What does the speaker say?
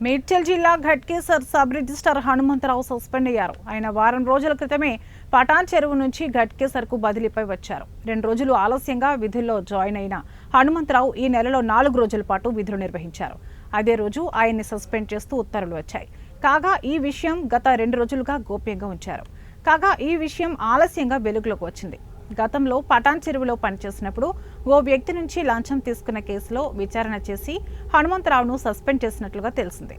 మేడ్చల్ జిల్లా Ghatkesar sub registrar Hanumantharao suspend అయ్యారు. ఆయన వారం రోజుల క్రితమే పటాన్ చెరువు నుంచి ఘట్కేసర్కు బదిలీపై వచ్చారు. 2 రోజులు ఆలస్యంగా విధుల్లో జాయిన్ అయిన హనుమంతరావు ఈ నెలలో 4 రోజుల పాటు విధులు నిర్వహించారు. అదే రోజు ఆయన్ని సస్పెండ్ చేస్తూ ఉత్తర్వులు వచ్చాయి. కాగా ఈ విషయం గత 2 రోజులుగా గోప్యంగా ఉంచారు. కాగా ఈ విషయం ఆలస్యంగా వెలుగులోకి వచ్చింది. గతంలో పటాన్ చెరువులో పనిచేసినప్పుడు ఓ వ్యక్తి నుంచి లంచం తీసుకున్న కేసులో విచారణ చేసి హనుమంతరావును సస్పెండ్ చేసినట్లుగా తెలిసింది.